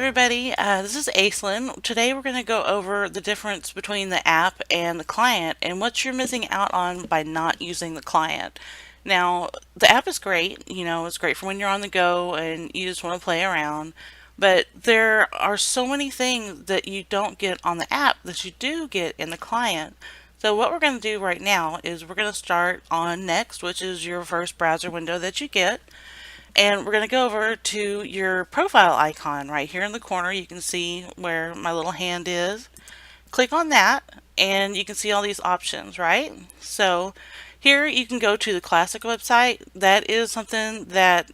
everybody, this is Aislinn. Today we're going to go over the difference between the app and the client and what you're missing out on by not using the client. Now, the app is great, it's great for when you're on the go and you just want to play around, but there are so many things that you don't get on the app that you do get in the client. So what we're going to do right now is we're going to start on Next, which is your first browser window that you get. And we're going to go over to your profile icon right here in the corner. You can see where my little hand is. Click on that and you can see all these options, right? So here you can go to the classic website. That is something that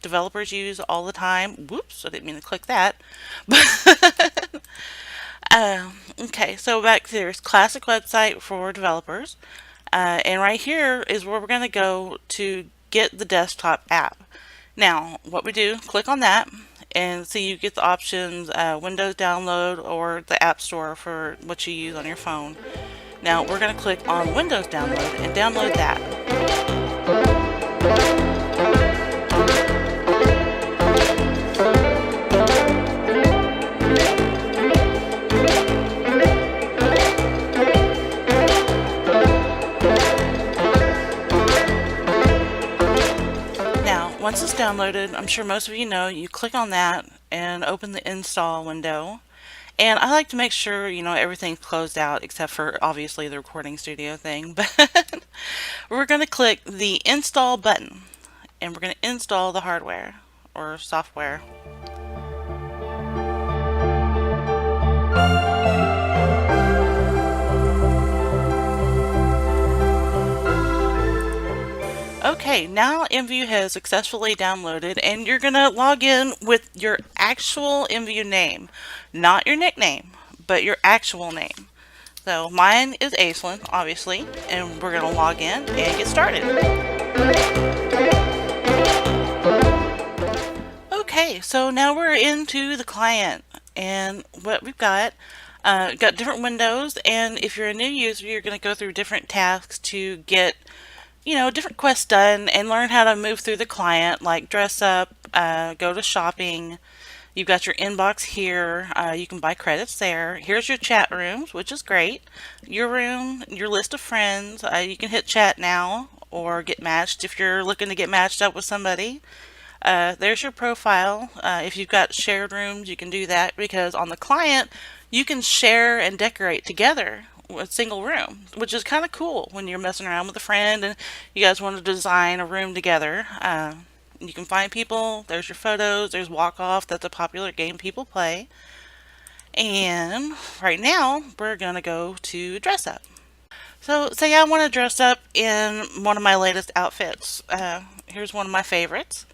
developers use all the time. Whoops, I didn't mean to click that. Okay, so back to this classic website for developers. And right here is where we're going to go to get the desktop app. Now, what we do, click on that and see you get the options Windows download or the App Store for what you use on your phone. Now, we're going to click on Windows download and download that. Once it's downloaded, I'm sure most of you know, you click on that and open the install window. And I like to make sure, everything's closed out except for obviously the recording studio thing. But we're going to click the install button and we're going to install the hardware or software. Okay, now IMVU has successfully downloaded and you're going to log in with your actual IMVU name. Not your nickname, but your actual name. So mine is Aislinn, obviously, and we're going to log in and get started. Okay, so now we're into the client and what we've got different windows, and if you're a new user, you're going to go through different tasks to get different quests done and learn how to move through the client, like dress up, go to shopping. You've got your inbox here. You can buy credits there. Here's your chat rooms, which is great. Your room, your list of friends. You can hit chat now or get matched if you're looking to get matched up with somebody. There's your profile. If you've got shared rooms, you can do that because on the client, you can share and decorate together a single room, which is kind of cool when you're messing around with a friend and you guys want to design a room together. You can find people. There's your photos. There's Walk Off. That's a popular game people play. And right now we're gonna go to dress up. So say I want to dress up in one of my latest outfits. Here's one of my favorites.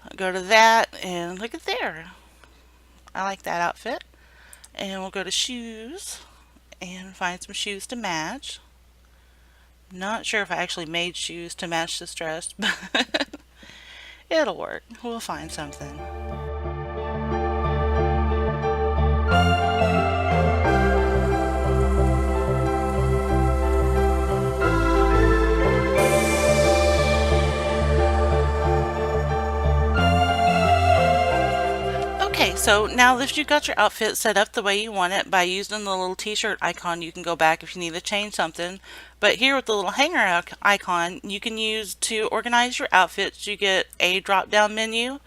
I'll go to that and look at there. I like that outfit. And we'll go to shoes and find some shoes to match. Not sure if I actually made shoes to match this dress, but it'll work. We'll find something. So now that you've got your outfit set up the way you want it, by using the little t-shirt icon, you can go back if you need to change something. But here with the little hanger icon, you can use to organize your outfits. You get a drop-down menu.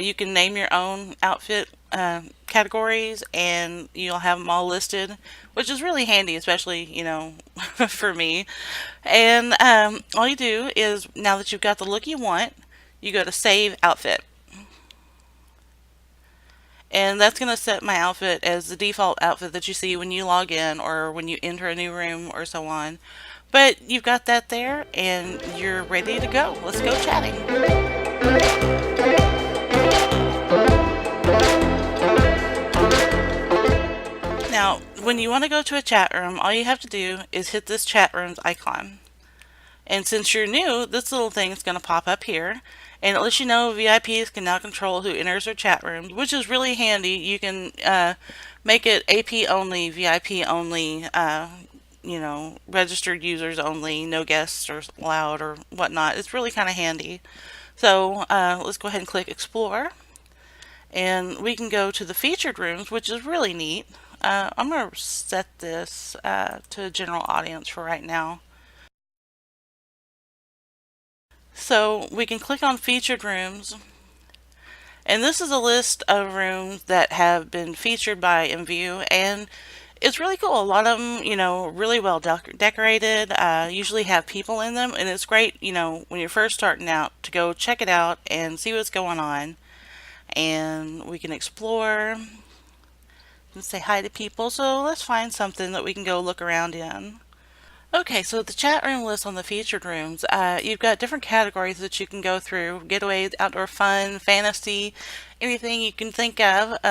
You can name your own outfit categories and you'll have them all listed, which is really handy, especially, for me. And all you do is, now that you've got the look you want, you go to Save Outfit. And that's going to set my outfit as the default outfit that you see when you log in or when you enter a new room or so on. But you've got that there and you're ready to go. Let's go chatting. Now, when you want to go to a chat room, all you have to do is hit this chat rooms icon. And since you're new, this little thing is going to pop up here. And it lets you know VIPs can now control who enters their chat rooms, which is really handy. You can make it AP only, VIP only, registered users only, no guests are allowed or whatnot. It's really kind of handy. So let's go ahead and click Explore. And we can go to the featured rooms, which is really neat. I'm going to set this to a general audience for right now. So we can click on featured rooms, and this is a list of rooms that have been featured by IMVU, and it's really cool. A lot of them, really well decorated, usually have people in them, and it's great, when you're first starting out to go check it out and see what's going on. And we can explore and say hi to people. So let's find something that we can go look around in. Okay, so the chat room list on the featured rooms, you've got different categories that you can go through: getaways, outdoor fun, fantasy, anything you can think of.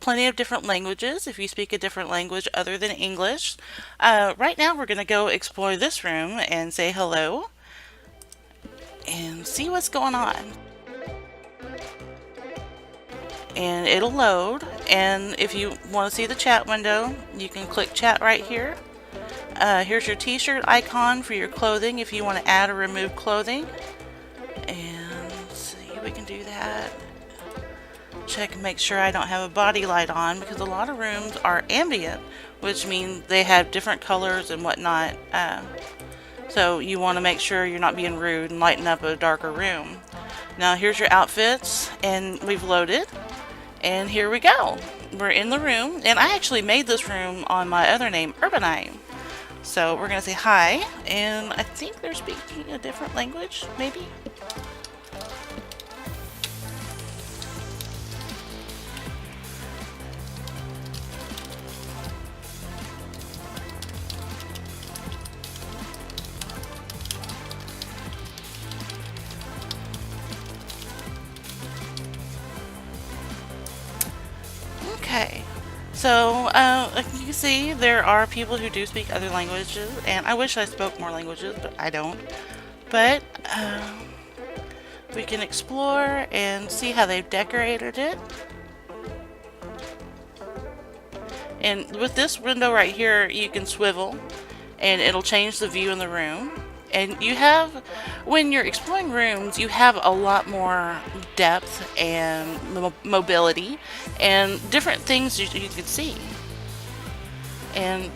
Plenty of different languages if you speak a different language other than English. Right now we're going to go explore this room and say hello and see what's going on. And it'll load, and if you want to see the chat window, you can click chat right here. Here's your t-shirt icon for your clothing if you want to add or remove clothing. And see, we can do that. Check and make sure I don't have a body light on, because a lot of rooms are ambient, which means they have different colors and whatnot. So you want to make sure you're not being rude and lighten up a darker room. Now here's your outfits, and we've loaded. And here we go. We're in the room, and I actually made this room on my other name, Urbanite. So we're going to say hi, and I think they're speaking a different language, maybe? Okay. So, you can see there are people who do speak other languages, and I wish I spoke more languages, but I don't. But, we can explore and see how they've decorated it. And with this window right here, you can swivel, and it'll change the view in the room. And you have, when you're exploring rooms, you have a lot more depth and mobility and different things you can see. And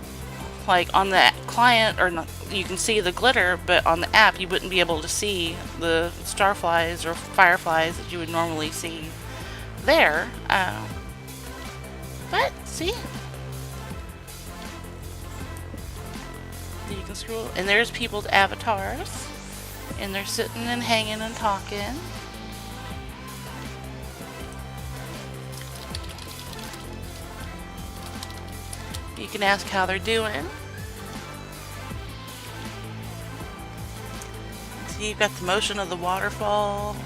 like on the client, or not, you can see the glitter, but on the app you wouldn't be able to see the starflies or fireflies that you would normally see there. But see, you can scroll, and there's people's avatars, and they're sitting and hanging and talking. You can ask how they're doing. See, you've got the motion of the waterfall.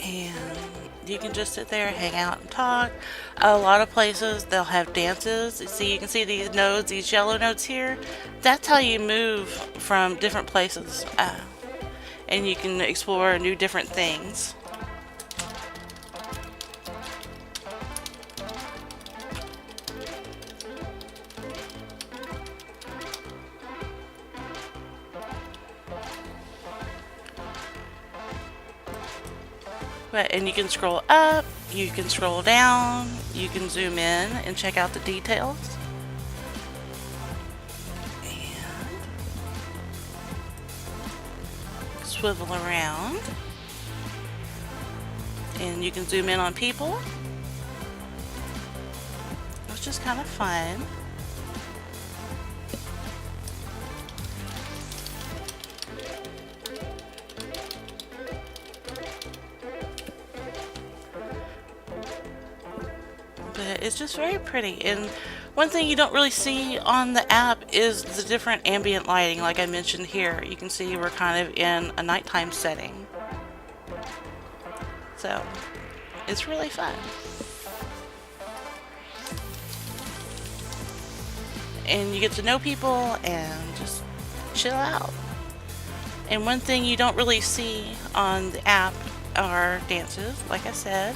And you can just sit there, hang out, and talk. A lot of places they'll have dances. See, you can see these nodes, these yellow nodes here. That's how you move from different places, and you can explore new different things. And you can scroll up, you can scroll down, you can zoom in and check out the details. And swivel around. And you can zoom in on people. It's just kind of fun. But it's just very pretty. And one thing you don't really see on the app is the different ambient lighting. Like I mentioned here, you can see we're kind of in a nighttime setting. So it's really fun. and you get to know people and just chill out. And one thing you don't really see on the app are dances, like I said.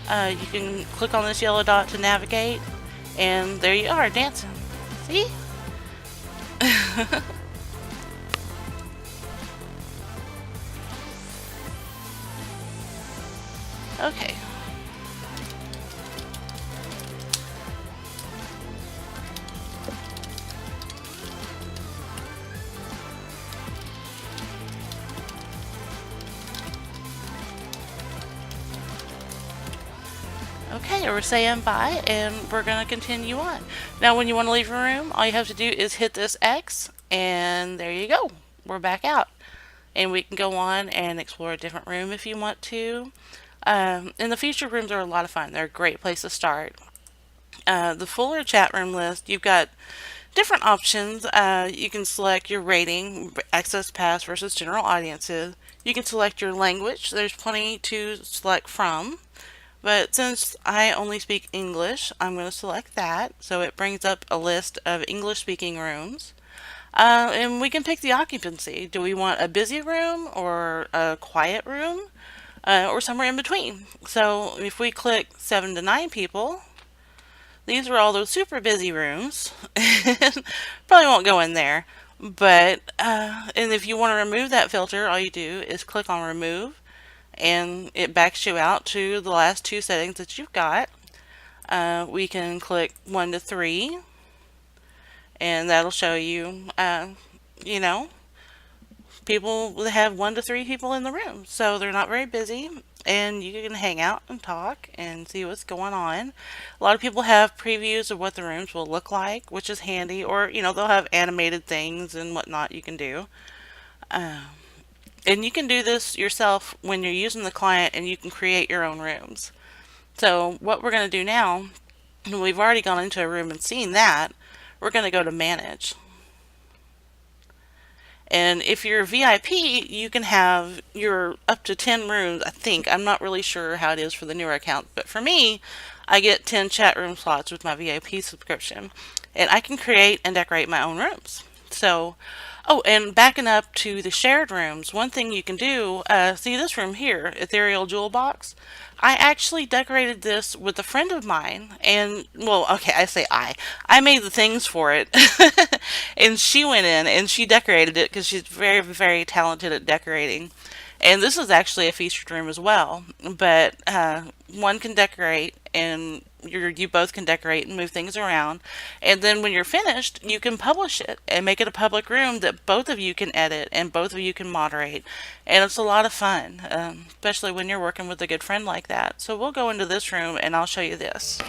You can click on this yellow dot to navigate, and there you are, dancing. See? Okay. Okay, we're saying bye, and we're going to continue on. Now, when you want to leave a room, all you have to do is hit this X, and there you go. We're back out. And we can go on and explore a different room if you want to. And the featured rooms are a lot of fun. They're a great place to start. The fuller chat room list, you've got different options. You can select your rating, access pass versus general audiences. You can select your language. There's plenty to select from. But since I only speak English, I'm going to select that. So it brings up a list of English speaking rooms. And we can pick the occupancy. Do we want a busy room or a quiet room? Or somewhere in between. So if we click 7 to 9 people, these are all those super busy rooms. Probably won't go in there. But, and if you want to remove that filter, all you do is click on remove, and it backs you out to the last two settings that you've got. We can click 1 to 3, and that'll show you, you know, people that have 1 to 3 people in the room. So they're not very busy, and you can hang out and talk and see what's going on. A lot of people have previews of what the rooms will look like, which is handy, or, you know, they'll have animated things and whatnot you can do. And you can do this yourself when you're using the client, and you can create your own rooms. So what we're going to do now, and we've already gone into a room and seen that, we're going to go to manage. And if you're a VIP, you can have your up to 10 rooms, I think. I'm not really sure how it is for the newer account, but for me, I get 10 chat room slots with my VIP subscription. And I can create and decorate my own rooms. So, oh, and backing up to the shared rooms, one thing you can do, see this room here, Ethereal Jewel Box. I actually decorated this with a friend of mine, and, well, okay, I say I made the things for it, and she went in and she decorated it because she's very, very talented at decorating. And this is actually a featured room as well, but one can decorate, and you both can decorate and move things around. And then when you're finished, you can publish it and make it a public room that both of you can edit and both of you can moderate. And it's a lot of fun, especially when you're working with a good friend like that. So we'll go into this room and I'll show you this.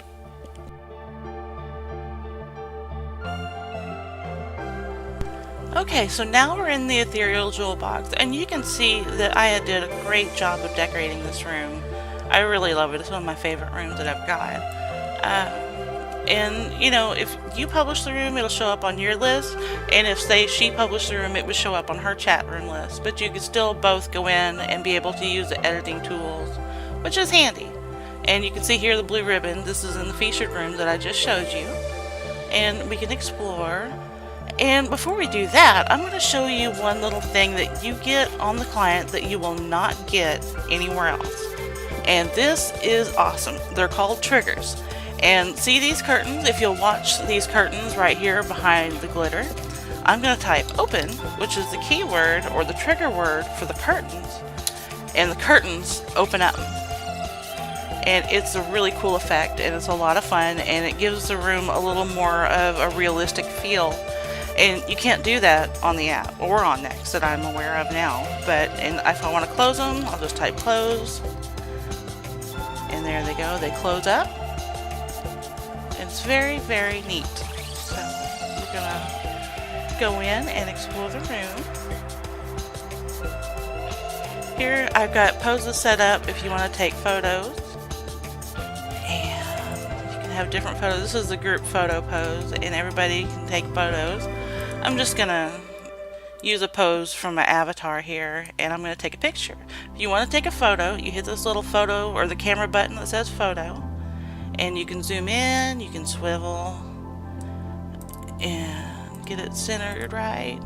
Okay, so now we're in the Ethereal Jewel Box, and you can see that I did a great job of decorating this room. I really love it. It's one of my favorite rooms that I've got. And, you know, if you publish the room, it'll show up on your list, and if, say, she published the room, it would show up on her chat room list. But you can still both go in and be able to use the editing tools, which is handy. And you can see here the blue ribbon. This is in the featured room that I just showed you. And we can explore. And before we do that, I'm going to show you one little thing that you get on the client that you will not get anywhere else. And this is awesome. They're called triggers. And see these curtains? If you'll watch these curtains right here behind the glitter, I'm going to type open, which is the keyword or the trigger word for the curtains. And the curtains open up. And it's a really cool effect, and it's a lot of fun, and it gives the room a little more of a realistic feel. And you can't do that on the app or on Next that I'm aware of now. But if I want to close them, I'll just type close. And there they go. They close up. And it's very, very neat. So we're going to go in and explore the room. Here I've got poses set up if you want to take photos. And you can have different photos. This is the group photo pose, and everybody can take photos. I'm just going to use a pose from my avatar here, and I'm going to take a picture. If you want to take a photo, you hit this little photo or the camera button that says photo, and you can zoom in, you can swivel, and get it centered right.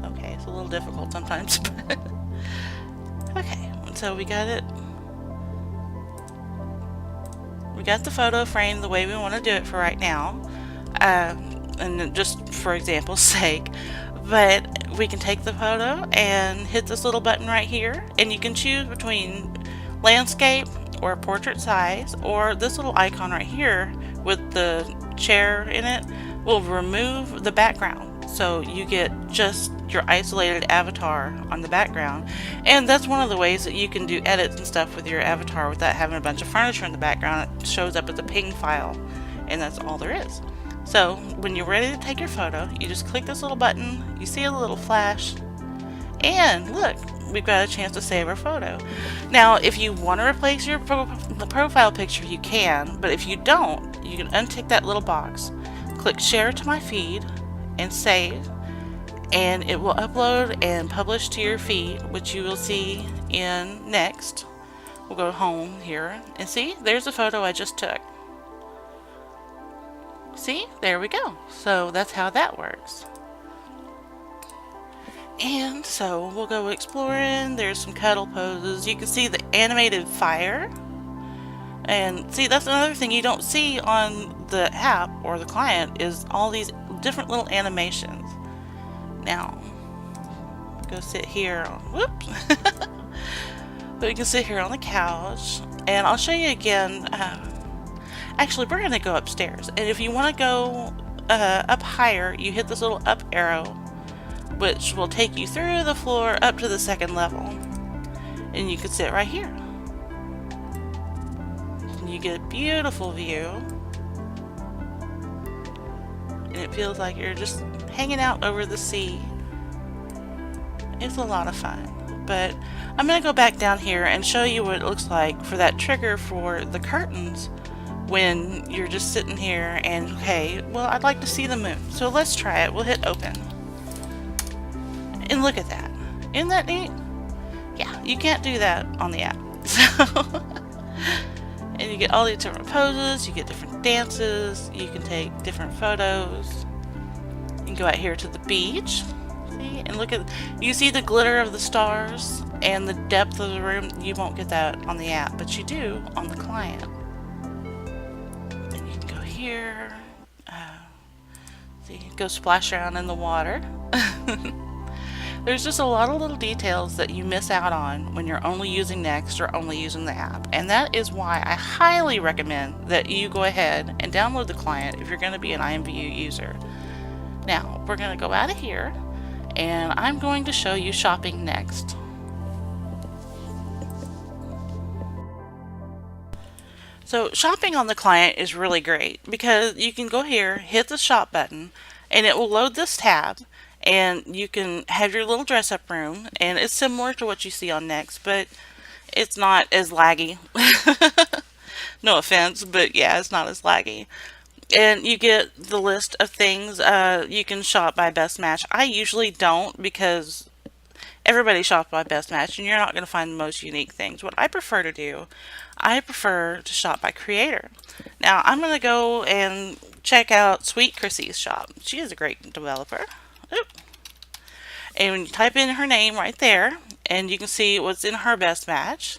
Okay, it's a little difficult sometimes, but okay, so we got it. We got the photo frame the way we want to do it for right now, and just for example's sake. But we can take the photo and hit this little button right here, and you can choose between landscape or portrait size, or this little icon right here with the chair in it will remove the background. So you get just your isolated avatar on the background. And that's one of the ways that you can do edits and stuff with your avatar without having a bunch of furniture in the background. It shows up as a ping file, and that's all there is. So when you're ready to take your photo, you just click this little button, you see a little flash, and look, we've got a chance to save our photo. Now, if you want to replace your profile picture, you can, but if you don't, you can untick that little box, click share to my feed, and save, and it will upload and publish to your feed, which you will see in next. We'll go home here, and see, there's a photo I just took. See, there we go. So that's how that works. And so we'll go exploring. There's some cuddle poses. You can see the animated fire. And see, that's another thing you don't see on the app or the client is all these different little animations. Now, go sit here. Whoops. But you can sit here on the couch. And I'll show you again. Actually, we're going to go upstairs. And if you want to go up higher, you hit this little up arrow, which will take you through the floor up to the second level. And you can sit right here. And you get a beautiful view. And it feels like you're just hanging out over the sea. It's a lot of fun. But I'm going to go back down here and show you what it looks like for that trigger for the curtains when you're just sitting here and, okay, well, I'd like to see the moon. So let's try it. We'll hit open. And look at that. Isn't that neat? Yeah, you can't do that on the app. So, and you get all these different poses, you get different dances, you can take different photos. You can go out here to the beach. See? And look at, you see the glitter of the stars and the depth of the room. You won't get that on the app, but you do on the client. And you can go here. See, go splash around in the water. There's just a lot of little details that you miss out on when you're only using Next or only using the app. And that is why I highly recommend that you go ahead and download the client if you're going to be an IMVU user. Now, we're going to go out of here, and I'm going to show you shopping next. So shopping on the client is really great because you can go here, hit the shop button, and it will load this tab. And you can have your little dress-up room, and it's similar to what you see on Next, but it's not as laggy. No offense, but yeah, it's not as laggy. And you get the list of things. You can shop by best match. I usually don't because everybody shops by best match, and you're not going to find the most unique things. What I prefer to do, I prefer to shop by creator. Now, I'm going to go and check out Sweet Chrissy's shop. She is a great developer. Oop. And when you type in her name right there, and you can see what's in her best match,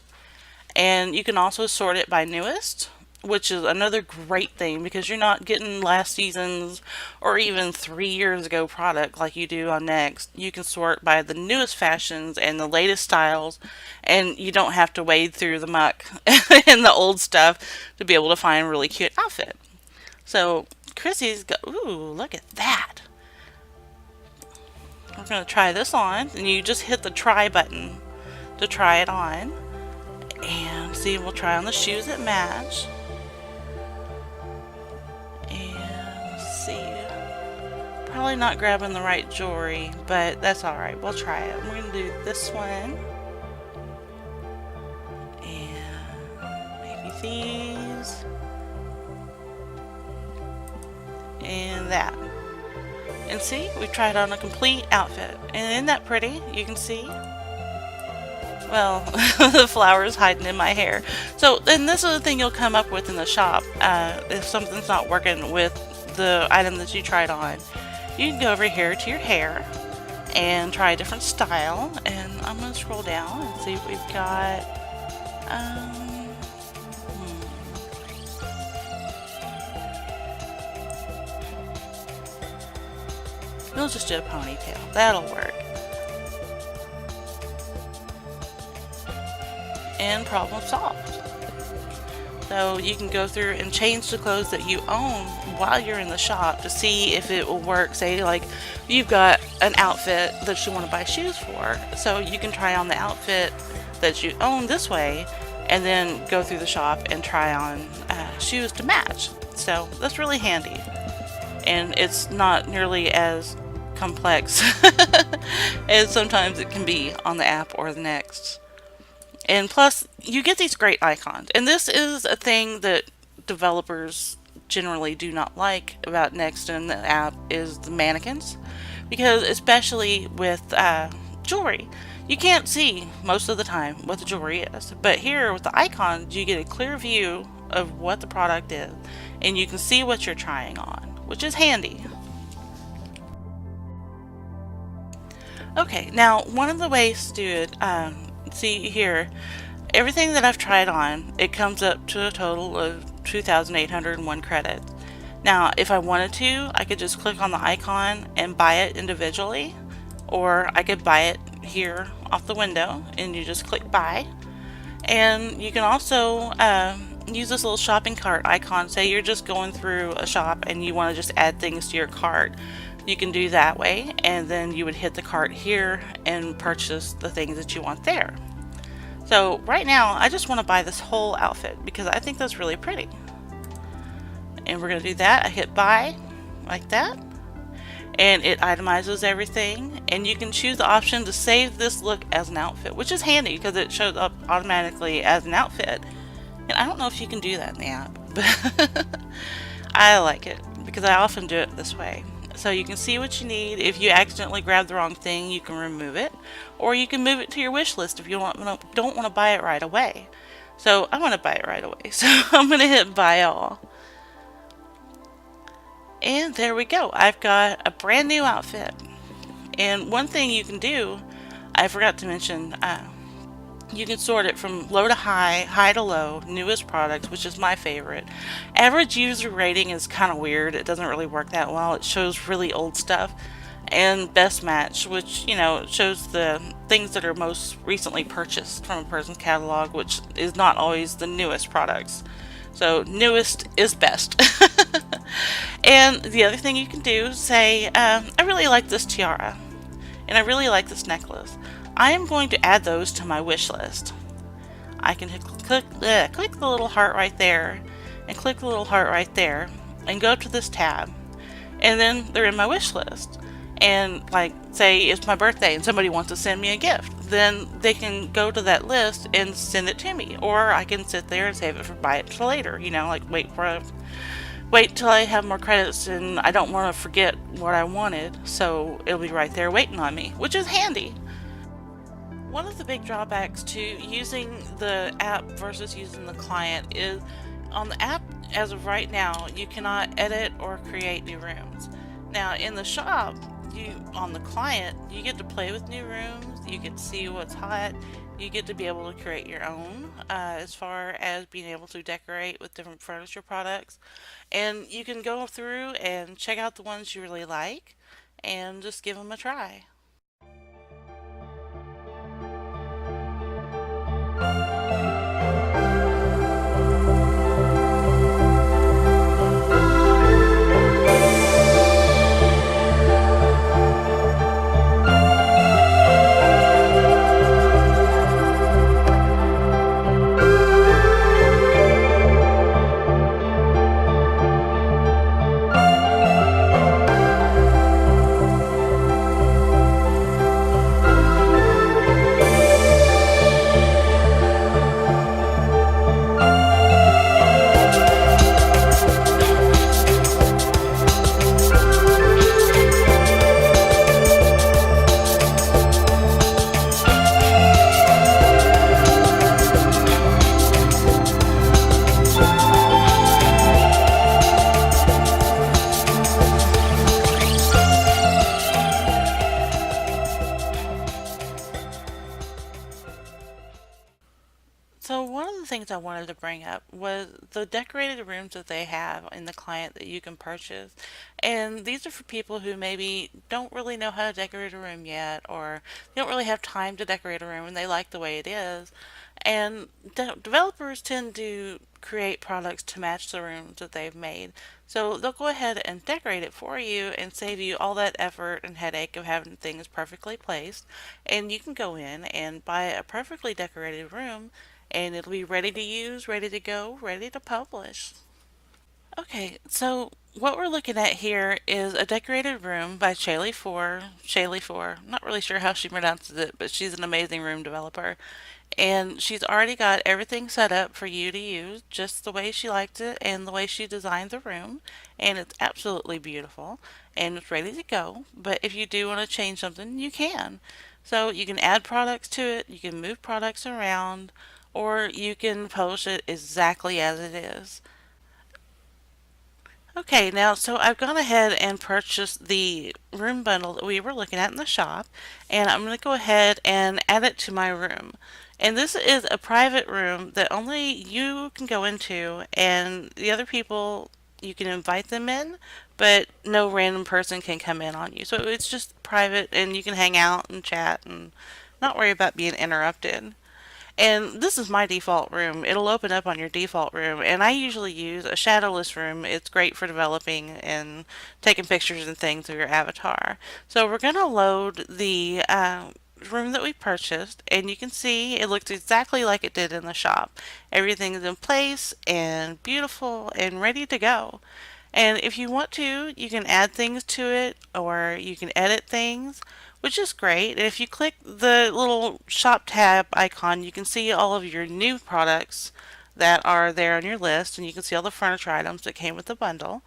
and you can also sort it by newest, which is another great thing because you're not getting last season's or even 3 years ago product like you do on Next. You can sort by the newest fashions and the latest styles, and you don't have to wade through the muck and the old stuff to be able to find a really cute outfit. So Chrissy's got, ooh, look at that. We're going to try this on, and you just hit the try button to try it on. And see, we'll try on the shoes that match. And see. Probably not grabbing the right jewelry, but that's alright. We'll try it. We're going to do this one. And maybe these. And that. And see, we tried on a complete outfit. And isn't that pretty? You can see. Well, the flowers hiding in my hair. So then this is the thing you'll come up with in the shop. If something's not working with the item that you tried on, you can go over here to your hair and try a different style. And I'm going to scroll down and see what we've got. We'll just do a ponytail. That'll work. And problem solved. So you can go through and change the clothes that you own while you're in the shop to see if it will work. Say like you've got an outfit that you want to buy shoes for, so you can try on the outfit that you own this way and then go through the shop and try on shoes to match. So that's really handy, and it's not nearly as complex as sometimes it can be on the app or the Next. And plus, you get these great icons. And this is a thing that developers generally do not like about Next and the app is the mannequins. Because especially with jewelry, you can't see most of the time what the jewelry is. But here with the icons, you get a clear view of what the product is. And you can see what you're trying on, which is handy. Okay, now one of the ways to do it, see here, everything that I've tried on, it comes up to a total of 2,801 credits. Now, if I wanted to, I could just click on the icon and buy it individually, or I could buy it here off the window and you just click buy. And you can also use this little shopping cart icon. Say you're just going through a shop and you want to just add things to your cart. You can do that way, and then you would hit the cart here and purchase the things that you want there. So right now I just want to buy this whole outfit because I think that's really pretty, and we're going to do that. I hit buy like that and it itemizes everything, and you can choose the option to save this look as an outfit, which is handy because it shows up automatically as an outfit. And I don't know if you can do that in the app, but I like it because I often do it this way. So you can see what you need. If you accidentally grab the wrong thing, you can remove it, or you can move it to your wish list if you don't want to buy it right away. So I want to buy it right away, so I'm going to hit buy all. And there we go. I've got a brand new outfit. And one thing you can do, I forgot to mention, you can sort it from low to high, high to low, newest products, which is my favorite. Average user rating is kind of weird. It doesn't really work that well. It shows really old stuff. And best match, which, you know, shows the things that are most recently purchased from a person's catalog, which is not always the newest products. So newest is best. And the other thing you can do, say, I really like this tiara and I really like this necklace. I am going to add those to my wish list. I can click the little heart right there and click the little heart right there and go to this tab, and then they're in my wish list. And like, say it's my birthday and somebody wants to send me a gift, then they can go to that list and send it to me, or I can sit there and save it for buy it till later, you know, like wait till I have more credits and I don't want to forget what I wanted, so it'll be right there waiting on me, which is handy. One of the big drawbacks to using the app versus using the client is on the app, as of right now, you cannot edit or create new rooms. Now in the shop, on the client, you get to play with new rooms, you get to see what's hot, you get to be able to create your own as far as being able to decorate with different furniture products. And you can go through and check out the ones you really like and just give them a try. wanted to bring up was the decorated rooms that they have in the client that you can purchase. And these are for people who maybe don't really know how to decorate a room yet, or they don't really have time to decorate a room and they like the way it is. And developers tend to create products to match the rooms that they've made. So they'll go ahead and decorate it for you and save you all that effort and headache of having things perfectly placed. And you can go in and buy a perfectly decorated room and it'll be ready to use, ready to go, ready to publish. Okay, so what we're looking at here is a decorated room by Shaylee Four. Shaylee Four. I'm not really sure how she pronounces it, but she's an amazing room developer. And she's already got everything set up for you to use just the way she liked it and the way she designed the room. And it's absolutely beautiful and it's ready to go. But if you do want to change something, you can. So you can add products to it, you can move products around, or you can publish it exactly as it is. Okay, now so I've gone ahead and purchased the room bundle that we were looking at in the shop, and I'm going to go ahead and add it to my room. And this is a private room that only you can go into, and the other people, you can invite them in, but no random person can come in on you. So it's just private, and you can hang out and chat and not worry about being interrupted. And this is my default room. It'll open up on your default room, and I usually use a shadowless room. It's great for developing and taking pictures and things of your avatar. So we're going to load the room that we purchased, and you can see it looks exactly like it did in the shop. Everything is in place and beautiful and ready to go. And if you want to, you can add things to it or you can edit things, which is great. And if you click the little shop tab icon, you can see all of your new products that are there on your list, and you can see all the furniture items that came with the bundle.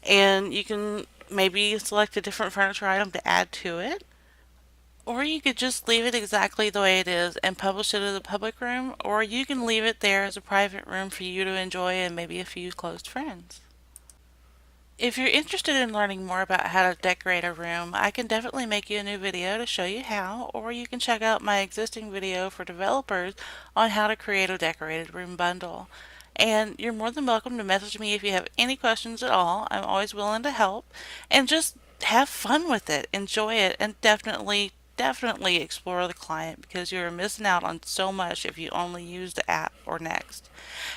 And you can maybe select a different furniture item to add to it. Or you could just leave it exactly the way it is and publish it as a public room, or you can leave it there as a private room for you to enjoy and maybe a few close friends. If you're interested in learning more about how to decorate a room, I can definitely make you a new video to show you how, or you can check out my existing video for developers on how to create a decorated room bundle. And you're more than welcome to message me if you have any questions at all. I'm always willing to help. And just have fun with it, enjoy it, and definitely explore the client because you're missing out on so much if you only use the app or Next.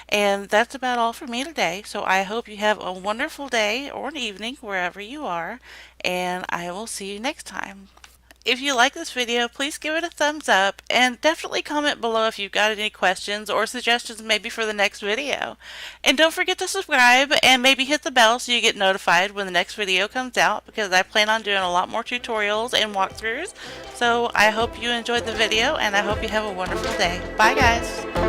And that's about all for me today. So I hope you have a wonderful day or an evening wherever you are, and I will see you next time. If you like this video, please give it a thumbs up and definitely comment below if you've got any questions or suggestions maybe for the next video. And don't forget to subscribe and maybe hit the bell so you get notified when the next video comes out because I plan on doing a lot more tutorials and walkthroughs. So I hope you enjoyed the video and I hope you have a wonderful day. Bye guys!